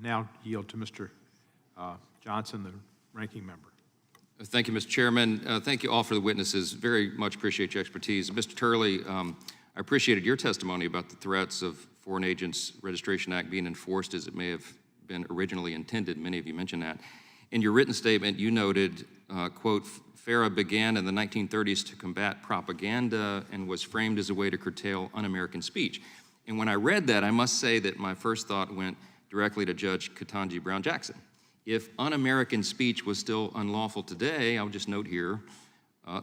now yield to Mr. Johnson, the ranking member. Thank you, Mr. Chairman. Thank you all for the witnesses. Very much appreciate your expertise. Mr. Turley, I appreciated your testimony about the threats of Foreign Agents Registration Act being enforced as it may have been originally intended. Many of you mentioned that. In your written statement, you noted, quote, FARA began in the 1930s to combat propaganda and was framed as a way to curtail un-American speech. And when I read that, I must say that my first thought went directly to Judge Ketanji Brown Jackson. If un-American speech was still unlawful today, I'll just note here,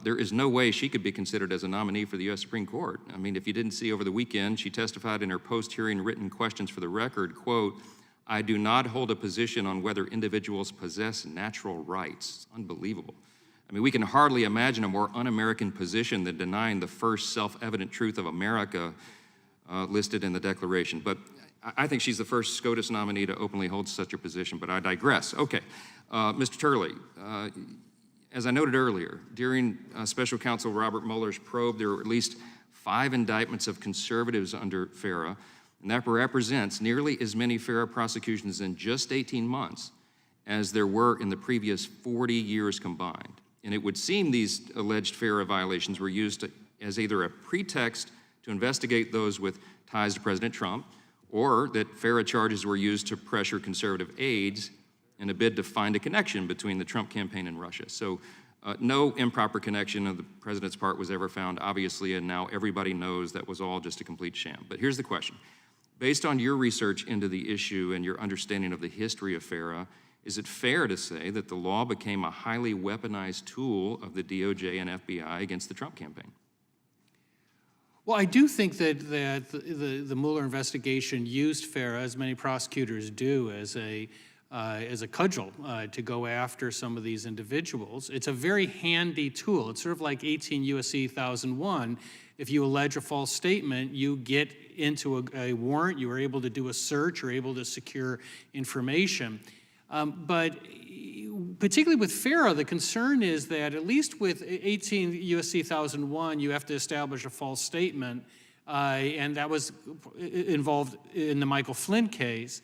there is no way she could be considered as a nominee for the U.S. Supreme Court. I mean, if you didn't see over the weekend, she testified in her post-hearing written questions for the record, quote, I do not hold a position on whether individuals possess natural rights. It's unbelievable. I mean, we can hardly imagine a more un-American position than denying the first self-evident truth of America listed in the Declaration. But I think she's the first SCOTUS nominee to openly hold such a position, but I digress. Okay, Mr. Turley, as I noted earlier, during Special Counsel Robert Mueller's probe, there were at least 5 indictments of conservatives under FARA, and that represents nearly as many FARA prosecutions in just 18 months as there were in the previous 40 years combined. And it would seem these alleged FARA violations were used as either a pretext to investigate those with ties to President Trump, or that FARA charges were used to pressure conservative aides in a bid to find a connection between the Trump campaign and Russia. So no improper connection on the president's part was ever found, obviously, and now everybody knows that was all just a complete sham. But here's the question. Based on your research into the issue and your understanding of the history of FARA, is it fair to say that the law became a highly weaponized tool of the DOJ and FBI against the Trump campaign? Well, I do think that the Mueller investigation used FARA, as many prosecutors do, as a cudgel to go after some of these individuals. It's a very handy tool. It's sort of like 18 U.S.C. 1001. If you allege a false statement, you get into a warrant, you are able to do a search, you're able to secure information. But particularly with FARA, the concern is that at least with 18 U.S.C. 1001, you have to establish a false statement, and that was involved in the Michael Flynn case.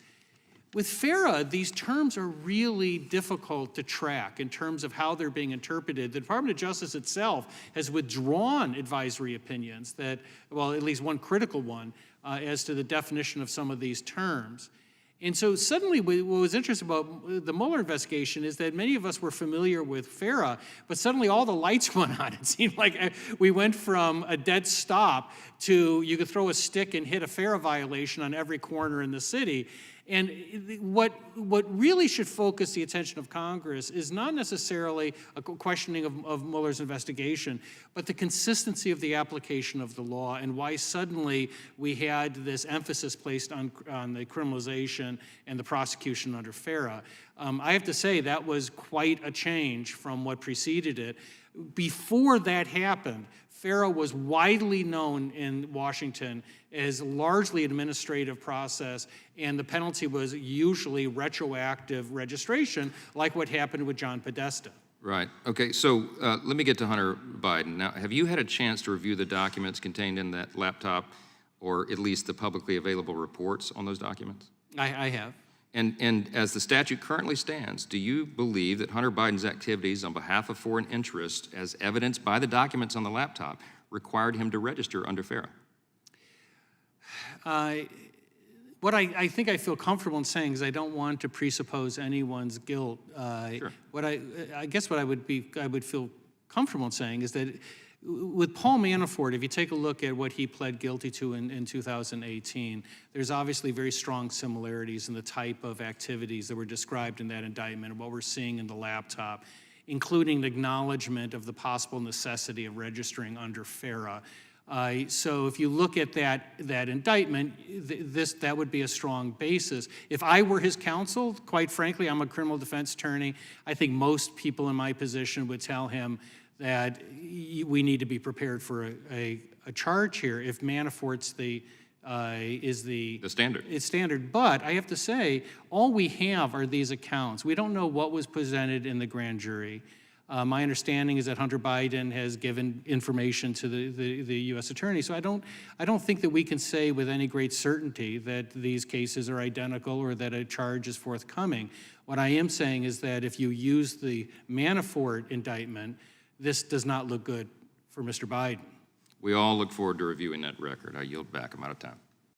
With FARA, these terms are really difficult to track in terms of how they're being interpreted. The Department of Justice itself has withdrawn advisory opinions that, well, at least one critical one, as to the definition of some of these terms. And so suddenly what was interesting about the Mueller investigation is that many of us were familiar with FARA, but suddenly all the lights went on. It seemed like we went from a dead stop to you could throw a stick and hit a FARA violation on every corner in the city. And what really should focus the attention of Congress is not necessarily a questioning of Mueller's investigation, but the consistency of the application of the law and why suddenly we had this emphasis placed on the criminalization and the prosecution under FARA. I have to say that was quite a change from what preceded it. Before that happened, FARA was widely known in Washington as largely administrative process, and the penalty was usually retroactive registration, like what happened with John Podesta. Right. Okay, so let me get to Hunter Biden. Now, have you had a chance to review the documents contained in that laptop, or at least the publicly available reports on those documents? I have. And as the statute currently stands, do you believe that Hunter Biden's activities on behalf of foreign interests, as evidenced by the documents on the laptop, required him to register under FARA? What I think I feel comfortable in saying is I don't want to presuppose anyone's guilt. Sure. What I guess what I would feel comfortable in saying is that with Paul Manafort, if you take a look at what he pled guilty to in 2018, there's obviously very strong similarities in the type of activities that were described in that indictment and what we're seeing in the laptop, including the acknowledgement of the possible necessity of registering under FARA. So if you look at that indictment, that would be a strong basis. If I were his counsel, quite frankly, I'm a criminal defense attorney, I think most people in my position would tell him that we need to be prepared for a charge here if Manafort's is the standard. It's standard. But I have to say, all we have are these accounts. We don't know what was presented in the grand jury. My understanding is that Hunter Biden has given information to the U.S. Attorney. So I don't think that we can say with any great certainty that these cases are identical or that a charge is forthcoming. What I am saying is that if you use the Manafort indictment, this does not look good for Mr. Biden. We all look forward to reviewing that record. I yield back. I'm out of time.